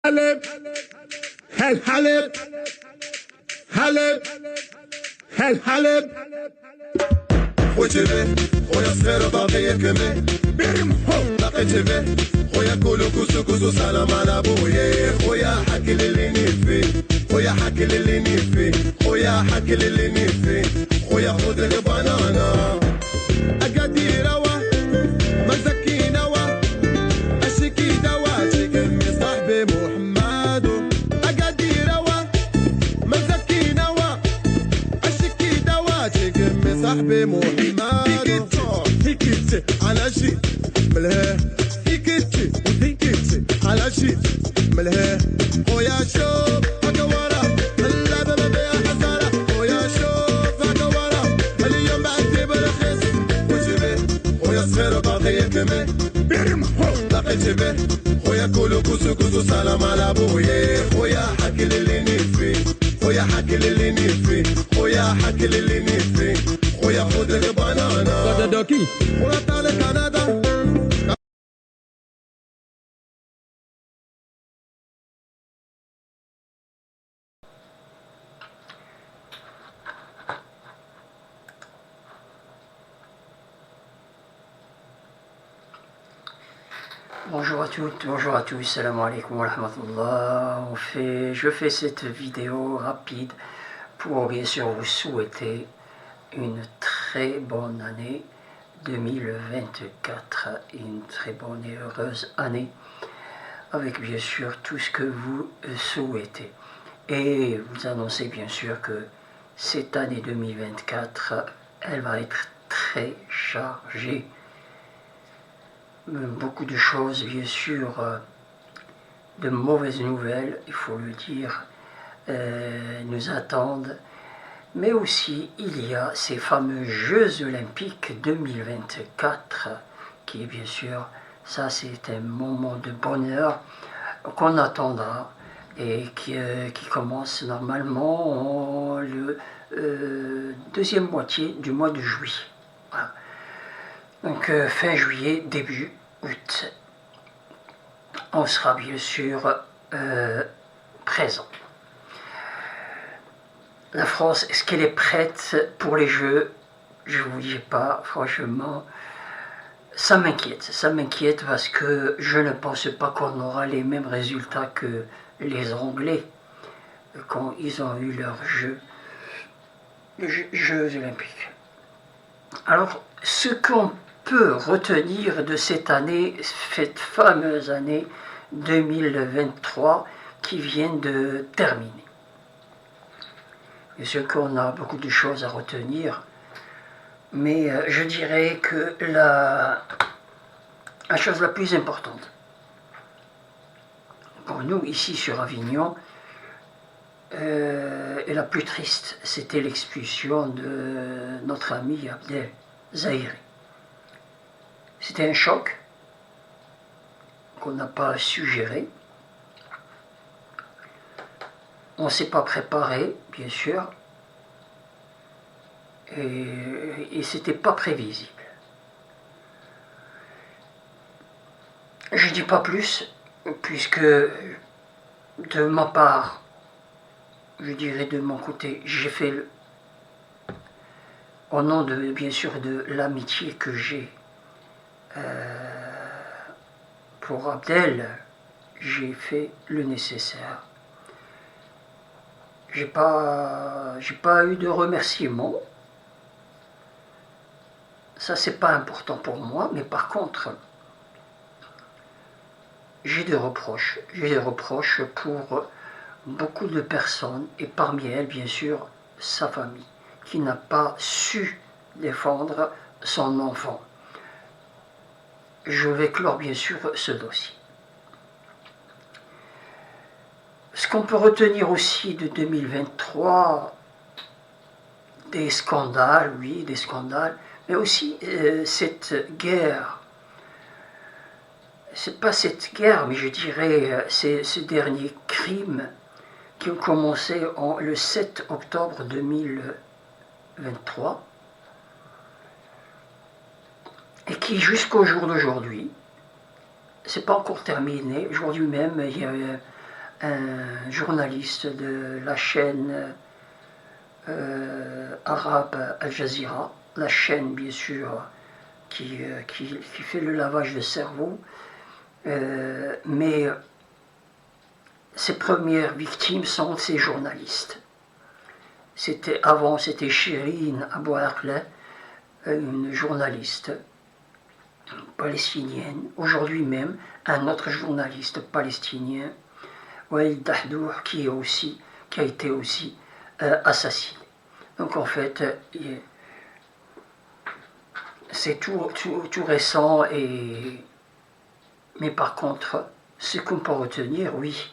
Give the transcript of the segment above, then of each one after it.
Halep, Hel Halep, Halep, Hel Halep. خوشبه خويا صغير باقي يكمل بيرم هو لقيت به خويا كولو كوسو كوسو سلام على بويا خويا حكي للي نفي خويا حكي للي نفي خويا حكي للي نفي خويا خذ البنانا اقدي روا مزكي نوا اشكي دواتي كمي صاحبي محمد اقدي روا مزكي نوا اشكي دواتي كمي صاحبي محمد هيكتي على شي ملها هيكتي وهيكتي على شي ملها خويا شوف هكا ورا اللعبة ما بيها حزارة خويا شوف هكا ورا اليوم بعدي برخص وجبه خويا صغير باقي يكمل بيرم هو لقيت به خويا كولو كوسو كوسو سلام على بويا خويا حكي للي نفي خويا حكي للي نفي خويا حكي للي نفي خويا خذ البنانا Doki. خويا طالع كندا Bonjour à toutes, bonjour à tous, salam alaikum wa rahmatullah. Je fais cette vidéo rapide pour bien sûr vous souhaiter une très bonne année 2024, une très bonne et heureuse année avec bien sûr tout ce que vous souhaitez. Et vous annoncez bien sûr que cette année 2024, elle va être très chargée. Beaucoup de choses, bien sûr, de mauvaises nouvelles, il faut le dire, nous attendent. Mais aussi, il y a ces fameux Jeux Olympiques 2024, qui est bien sûr, ça c'est un moment de bonheur qu'on attendra et qui commence normalement le deuxième moitié du mois de juillet. Voilà. Donc fin juillet, début août, on sera bien sûr présent. La France, est-ce qu'elle est prête pour les Jeux? Je ne vous dis pas, franchement, ça m'inquiète parce que je ne pense pas qu'on aura les mêmes résultats que les Anglais quand ils ont eu leurs Jeux Olympiques. Alors, ce qu'on peut retenir de cette année, cette fameuse année 2023 qui vient de terminer. Bien sûr qu'on a beaucoup de choses à retenir, mais je dirais que la chose la plus importante pour nous ici sur Avignon et la plus triste, c'était l'expulsion de notre ami Abdel Zahiri. C'était un choc qu'on n'a pas su gérer. On ne s'est pas préparé, bien sûr, et c'était pas prévisible. Je ne dis pas plus, puisque de ma part, je dirais de mon côté, j'ai fait, au nom de, bien sûr, de l'amitié que j'ai pour Abdel, j'ai fait le nécessaire. J'ai pas eu de remerciements. Ça, c'est pas important pour moi, mais par contre, j'ai des reproches. J'ai des reproches pour beaucoup de personnes, et parmi elles, bien sûr, sa famille, qui n'a pas su défendre son enfant. Je vais clore, bien sûr, ce dossier. Ce qu'on peut retenir aussi de 2023, des scandales, oui, des scandales, mais aussi cette guerre. C'est pas cette guerre, mais je dirais ces derniers crimes qui ont commencé le 7 octobre 2023 et qui jusqu'au jour d'aujourd'hui, c'est pas encore terminé. Aujourd'hui même, il y a un journaliste de la chaîne arabe Al Jazeera, la chaîne bien sûr qui fait le lavage de cerveau, mais ses premières victimes sont ces journalistes. Avant, c'était Shirin Abu Akleh, une journaliste palestinienne. Aujourd'hui même, un autre journaliste palestinien, Wael Dahdour, qui a été aussi assassiné. Donc en fait, c'est tout récent, mais par contre, ce qu'on peut retenir, oui,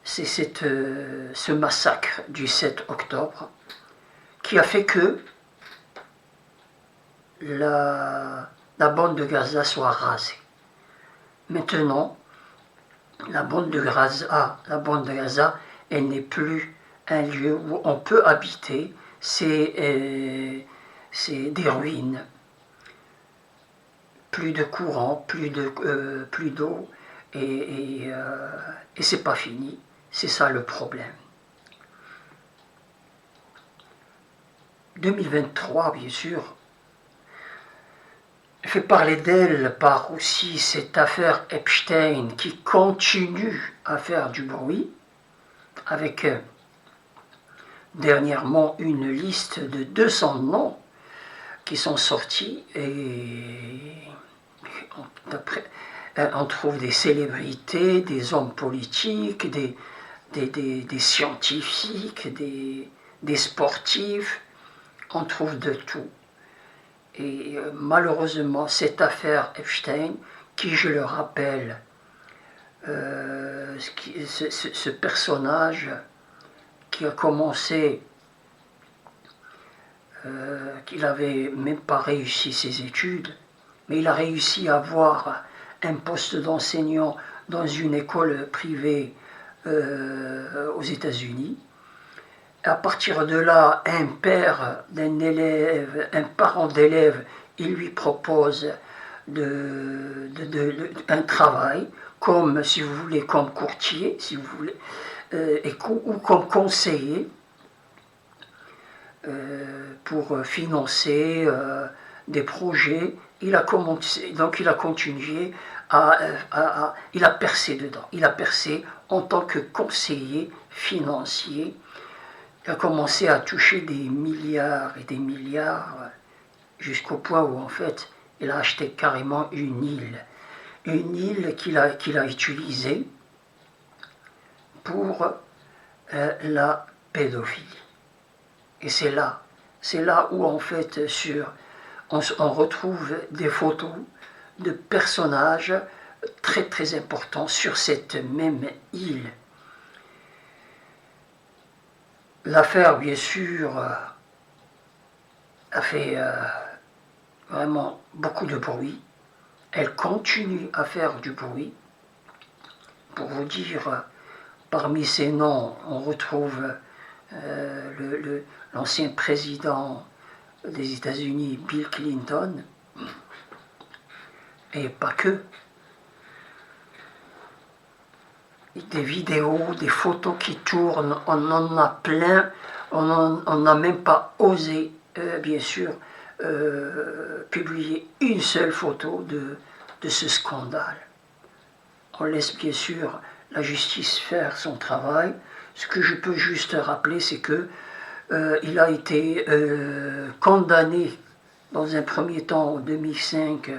c'est ce massacre du 7 octobre qui a fait que la bande de Gaza soit rasée. Maintenant, la bande de Gaza, elle n'est plus un lieu où on peut habiter, c'est des ruines. Plus de courant, plus d'eau, et c'est pas fini. C'est ça le problème. 2023, bien sûr, fait parler d'elle par aussi cette affaire Epstein qui continue à faire du bruit, avec dernièrement une liste de 200 noms qui sont sortis, et on trouve des célébrités, des hommes politiques, des scientifiques, des sportifs, on trouve de tout. Et malheureusement, cette affaire Epstein, qui, je le rappelle, ce personnage qui a commencé, qu'il n'avait même pas réussi ses études, mais il a réussi à avoir un poste d'enseignant dans une école privée aux États-Unis. À partir de là, un parent d'élève, il lui propose un travail, comme, si vous voulez, comme courtier, si vous voulez, ou comme conseiller, pour financer des projets. Il a continué il a percé dedans. Il a percé en tant que conseiller financier. Il a commencé à toucher des milliards et des milliards, jusqu'au point où en fait il a acheté carrément une île qu'il a utilisée pour la pédophilie. Et c'est là où en fait on retrouve des photos de personnages très très importants sur cette même île. L'affaire, bien sûr, a fait vraiment beaucoup de bruit. Elle continue à faire du bruit. Pour vous dire, parmi ces noms, on retrouve l'ancien président des États-Unis, Bill Clinton, et pas que. Des vidéos, des photos qui tournent, on en a plein, on n'a même pas osé, bien sûr, publier une seule photo de ce scandale. On laisse bien sûr la justice faire son travail. Ce que je peux juste rappeler, c'est que il a été condamné dans un premier temps en 2005,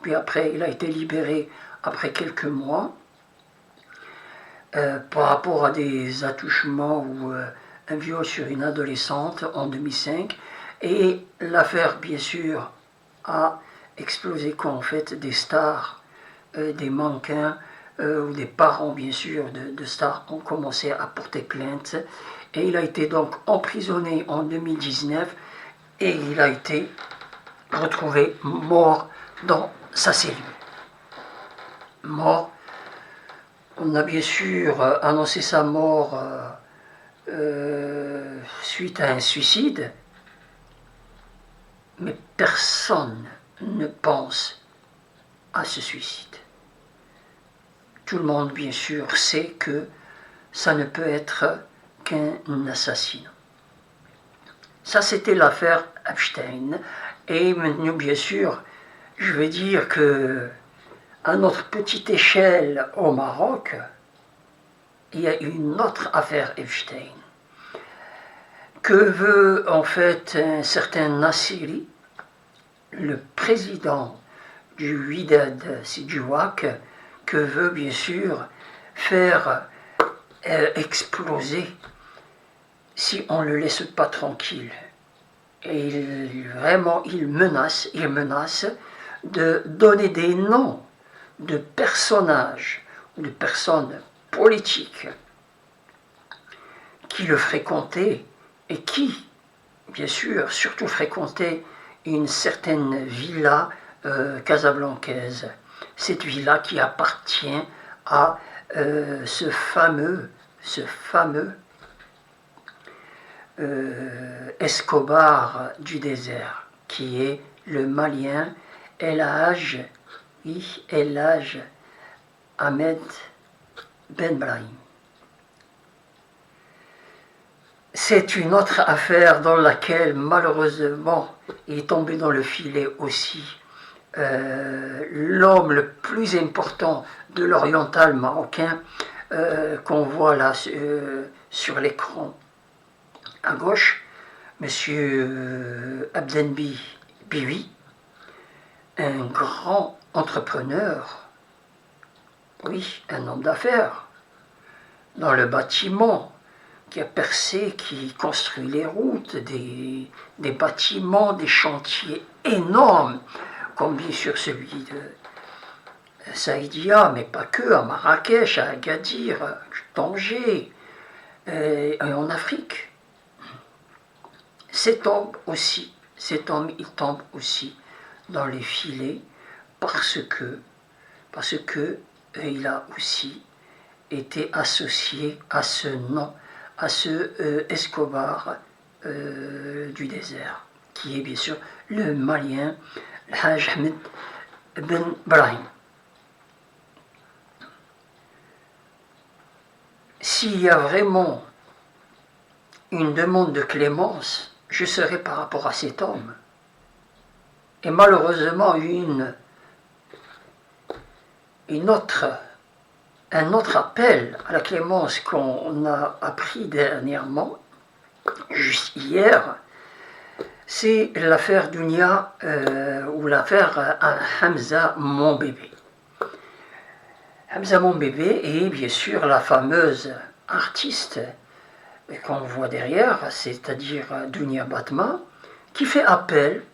puis après il a été libéré après quelques mois, par rapport à des attouchements ou un viol sur une adolescente en 2005. Et l'affaire, bien sûr, a explosé quand en fait des stars, des mannequins ou des parents, bien sûr, de stars ont commencé à porter plainte. Et il a été donc emprisonné en 2019 et il a été retrouvé mort dans sa cellule. Mort. On a bien sûr annoncé sa mort suite à un suicide, mais personne ne pense à ce suicide. tout le monde bien sûr sait que ça ne peut être qu'un assassinat. Ça c'était l'affaire Epstein. Et maintenant bien sûr, je vais dire que à notre petite échelle au Maroc, il y a une autre affaire Epstein. Que veut en fait un certain Nassiri, le président du Wydad Sidjouak, que veut bien sûr faire exploser si on ne le laisse pas tranquille. Et il menace de donner des noms de personnages ou de personnes politiques qui le fréquentaient et qui, bien sûr, surtout fréquentaient une certaine villa casablancaise. Cette villa qui appartient à ce fameux Escobar du désert, qui est le Malien El Hadj Ahmed Ben Brahim. C'est une autre affaire dans laquelle malheureusement il est tombé dans le filet aussi l'homme le plus important de l'oriental marocain qu'on voit là sur l'écran à gauche, M. Abdenbi Biwi, un grand entrepreneur, oui, un homme d'affaires, dans le bâtiment, qui a percé, qui construit les routes, des bâtiments, des chantiers énormes, comme bien sûr celui de Saïdia, mais pas que, à Marrakech, à Agadir, à Tanger, et en Afrique. Cet homme, il tombe aussi dans les filets parce que il a aussi été associé à ce nom, à ce Escobar du désert, qui est bien sûr le Malien Hadj Ahmed Ben Brahim. S'il y a vraiment une demande de clémence, je serai par rapport à cet homme. Et malheureusement, un autre appel à la clémence qu'on a appris dernièrement, juste hier, c'est l'affaire Dounia ou l'affaire Hamza mon bébé. Hamza mon bébé est bien sûr la fameuse artiste qu'on voit derrière, c'est-à-dire Dounia Batma, qui fait appel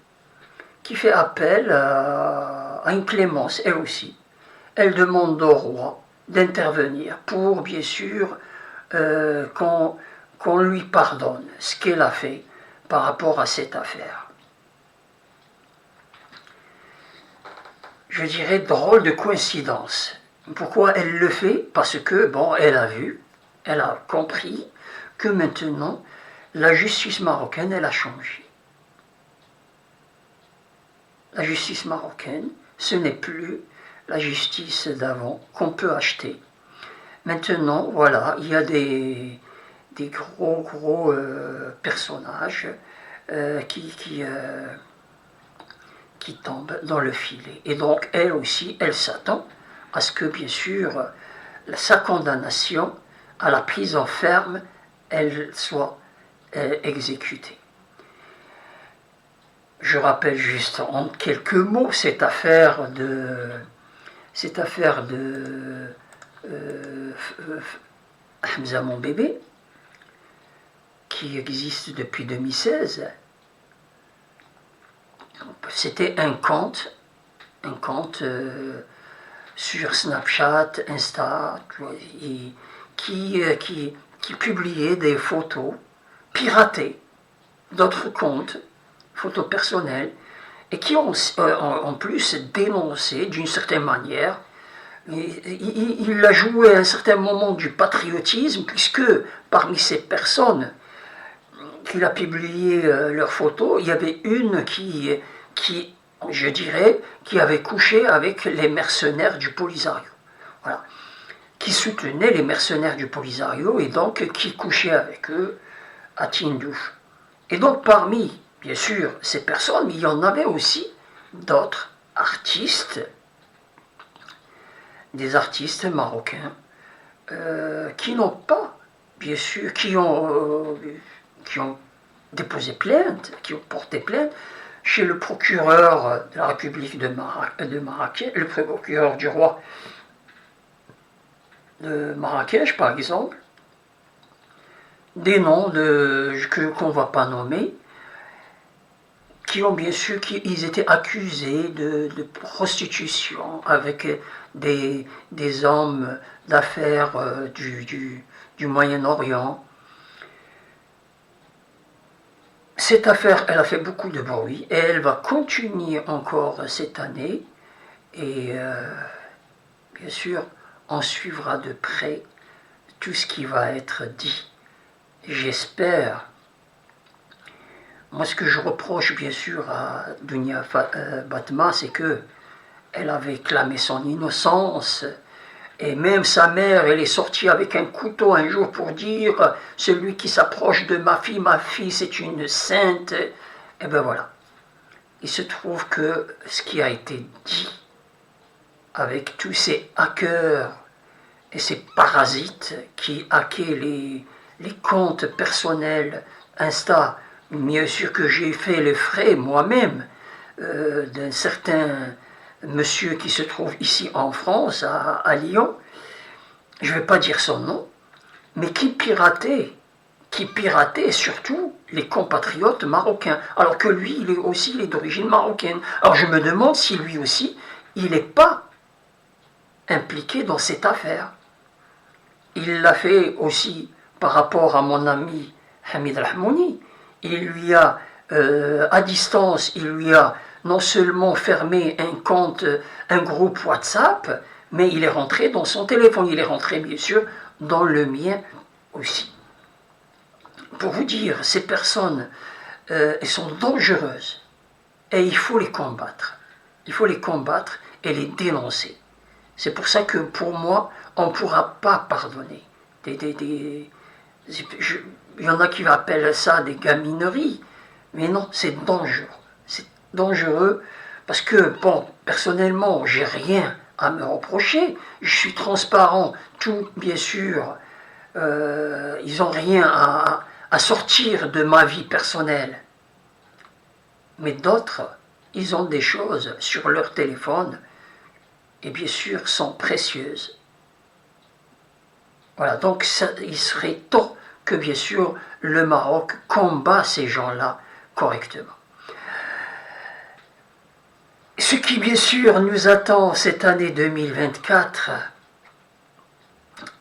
à une clémence, elle aussi. Elle demande au roi d'intervenir pour, bien sûr, qu'on lui pardonne ce qu'elle a fait par rapport à cette affaire. Je dirais drôle de coïncidence. Pourquoi elle le fait? Parce que, bon, elle a compris que maintenant, la justice marocaine, elle a changé. La justice marocaine, ce n'est plus la justice d'avant qu'on peut acheter. Maintenant, voilà, il y a des gros personnages qui tombent dans le filet. Et donc, elle aussi, elle s'attend à ce que, bien sûr, sa condamnation à la prison ferme, elle soit exécutée. Je rappelle juste en quelques mots cette affaire de Hamza mon bébé, qui existe depuis 2016. C'était un compte sur Snapchat, Insta, qui publiait des photos piratées d'autres comptes, photos personnelles, et qui ont en plus dénoncé d'une certaine manière. Il a joué à un certain moment du patriotisme, puisque parmi ces personnes qu'il a publié leurs photos, il y avait une qui, je dirais, qui avait couché avec les mercenaires du Polisario. Voilà. qui soutenaient les mercenaires du Polisario et donc qui couchaient avec eux à Tindouf. Et donc parmi, bien sûr, ces personnes, il y en avait aussi d'autres artistes, des artistes marocains, qui n'ont pas, bien sûr, qui ont déposé plainte, qui ont porté plainte chez le procureur de la République de Marrakech, le procureur du roi de Marrakech, par exemple, des noms qu'on ne va pas nommer, qui ont bien sûr, ils étaient accusés de prostitution avec des hommes d'affaires du Moyen-Orient. Cette affaire, elle a fait beaucoup de bruit et elle va continuer encore cette année. Et bien sûr, on suivra de près tout ce qui va être dit. J'espère. Moi, ce que je reproche bien sûr à Dounia Batma, c'est que elle avait clamé son innocence. Et même sa mère, elle est sortie avec un couteau un jour pour dire « Celui qui s'approche de ma fille, c'est une sainte. » Et bien voilà. Il se trouve que ce qui a été dit avec tous ces hackers et ces parasites qui hackaient les comptes personnels Insta, bien sûr que j'ai fait les frais moi-même d'un certain monsieur qui se trouve ici en France, à Lyon, je ne vais pas dire son nom, mais qui piratait surtout les compatriotes marocains, alors que lui, il est d'origine marocaine. Alors je me demande si lui aussi, il n'est pas impliqué dans cette affaire. Il l'a fait aussi par rapport à mon ami Hamid Al-Hamouni. Il lui a, à distance, il lui a non seulement fermé un compte, un groupe WhatsApp, mais il est rentré dans son téléphone, il est rentré bien sûr dans le mien aussi. Pour vous dire, ces personnes, elles sont dangereuses et il faut les combattre. Il faut les combattre et les dénoncer. C'est pour ça que pour moi, on ne pourra pas pardonner. Il y en a qui appellent ça des gamineries, mais non, c'est dangereux. C'est dangereux parce que, bon, personnellement, j'ai rien à me reprocher. Je suis transparent, tout, bien sûr. Ils n'ont rien à sortir de ma vie personnelle. Mais d'autres, ils ont des choses sur leur téléphone et bien sûr sont précieuses. Voilà, donc il serait temps que bien sûr le Maroc combat ces gens-là correctement. Ce qui bien sûr nous attend cette année 2024,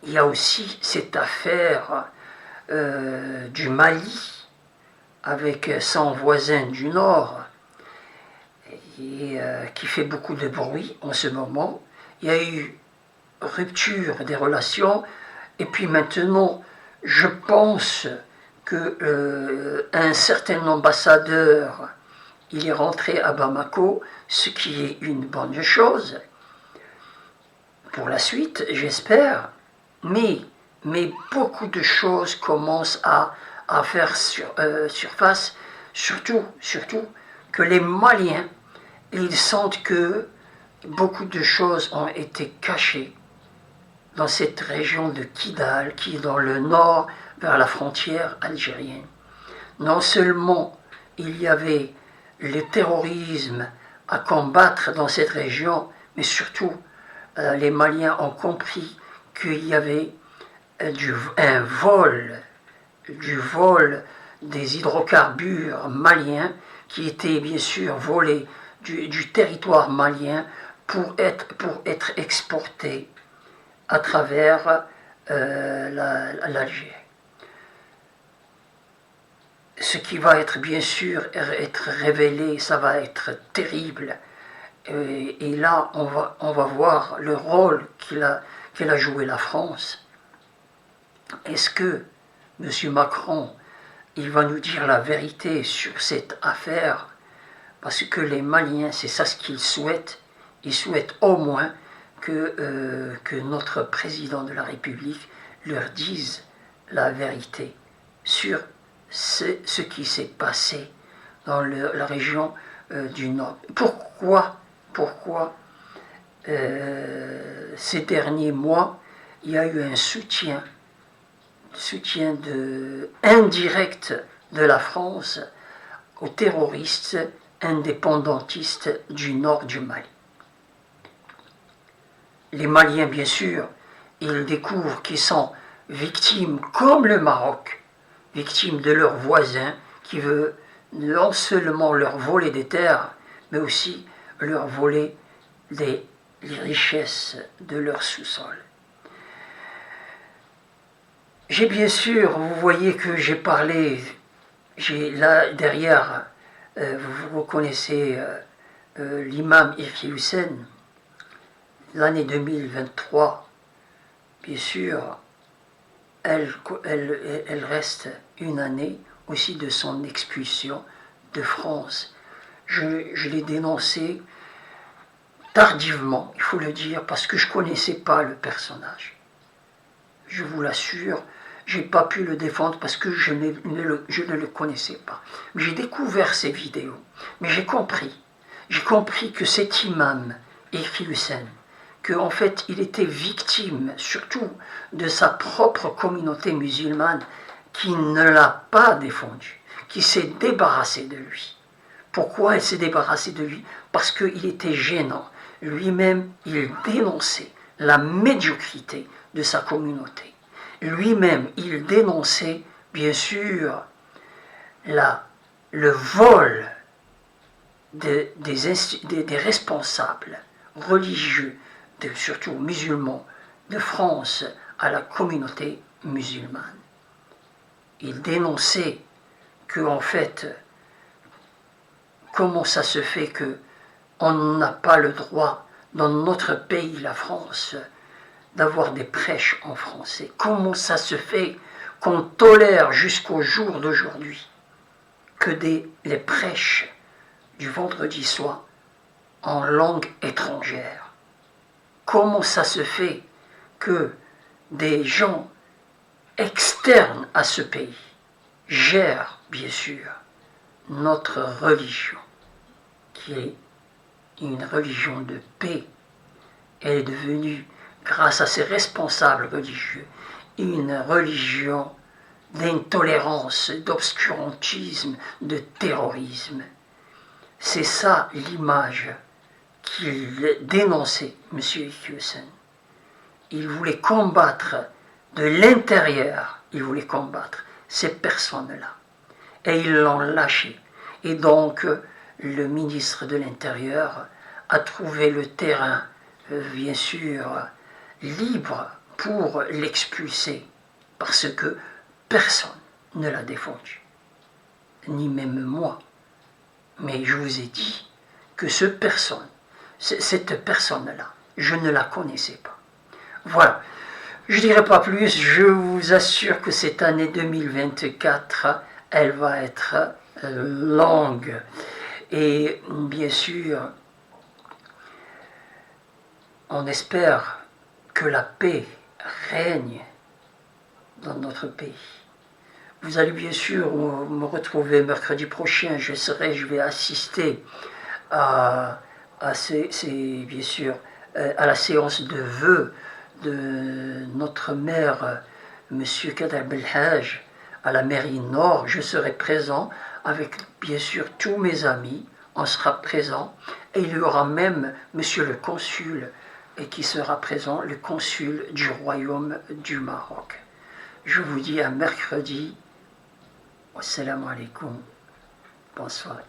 il y a aussi cette affaire du Mali avec son voisin du Nord et qui fait beaucoup de bruit en ce moment. Il y a eu rupture des relations et puis maintenant je pense que un certain ambassadeur il est rentré à Bamako, ce qui est une bonne chose pour la suite, j'espère, mais beaucoup de choses commencent à faire surface, surtout que les Maliens, ils sentent que beaucoup de choses ont été cachées dans cette région de Kidal, qui est dans le nord, vers la frontière algérienne. Non seulement il y avait le terrorisme à combattre dans cette région, mais surtout les Maliens ont compris qu'il y avait un vol des hydrocarbures maliens qui étaient bien sûr volés du territoire malien pour être exportés à travers l'Algérie. Ce qui va être bien sûr être révélé, ça va être terrible. Et là, on va voir le rôle qu'elle a joué la France. Est-ce que M. Macron, il va nous dire la vérité sur cette affaire? Parce que les Maliens, c'est ça ce qu'ils souhaitent. Ils souhaitent au moins que notre président de la République leur dise la vérité sur ce qui s'est passé dans la région du Nord. Pourquoi ces derniers mois, il y a eu un soutien indirect de la France aux terroristes indépendantistes du nord du Mali. Les Maliens, bien sûr, ils découvrent qu'ils sont victimes, comme le Maroc, victimes de leurs voisins qui veulent non seulement leur voler des terres, mais aussi leur voler les richesses de leur sous-sol. J'ai bien sûr, vous voyez que j'ai parlé, là derrière, vous reconnaissez l'imam Irfi Hussein, l'année 2023, bien sûr, elle reste une année aussi de son expulsion de France. Je l'ai dénoncé tardivement, il faut le dire, parce que je ne connaissais pas le personnage. Je vous l'assure, je n'ai pas pu le défendre parce que je ne le connaissais pas. Mais j'ai découvert ces vidéos, mais j'ai compris que cet imam, Irfi Hussein, qu'en fait il était victime surtout de sa propre communauté musulmane qui ne l'a pas défendu, qui s'est débarrassée de lui. Pourquoi elle s'est débarrassée de lui? Parce qu'il était gênant. Lui-même, il dénonçait la médiocrité de sa communauté. Lui-même, il dénonçait, bien sûr, le vol des responsables religieux, surtout musulmans, de France à la communauté musulmane. Il dénonçait que, en fait, comment ça se fait que on n'a pas le droit, dans notre pays, la France, d'avoir des prêches en français? Comment ça se fait qu'on tolère jusqu'au jour d'aujourd'hui que les prêches du vendredi soir en langue étrangère? Comment ça se fait que des gens externes à ce pays gèrent, bien sûr, notre religion, qui est une religion de paix? Elle est devenue, grâce à ses responsables religieux, une religion d'intolérance, d'obscurantisme, de terrorisme. C'est ça l'image qu'il dénonçait, M. Hussein. Il voulait combattre de l'intérieur, il voulait combattre ces personnes-là. Et ils l'ont lâché. Et donc, le ministre de l'Intérieur a trouvé le terrain, bien sûr, libre pour l'expulser, parce que personne ne l'a défendu, ni même moi. Mais je vous ai dit que cette personne-là, je ne la connaissais pas. Voilà, je ne dirai pas plus, je vous assure que cette année 2024, elle va être longue. Et bien sûr, on espère que la paix règne dans notre pays. Vous allez bien sûr me retrouver mercredi prochain, je vais assister à la séance de vœux de notre maire, M. Kader Belhaj, à la mairie Nord. Je serai présent avec bien sûr tous mes amis, on sera présent, et il y aura même M. le consul qui sera présent, le consul du Royaume du Maroc. Je vous dis à mercredi. Assalamu alaikum. Bonsoir.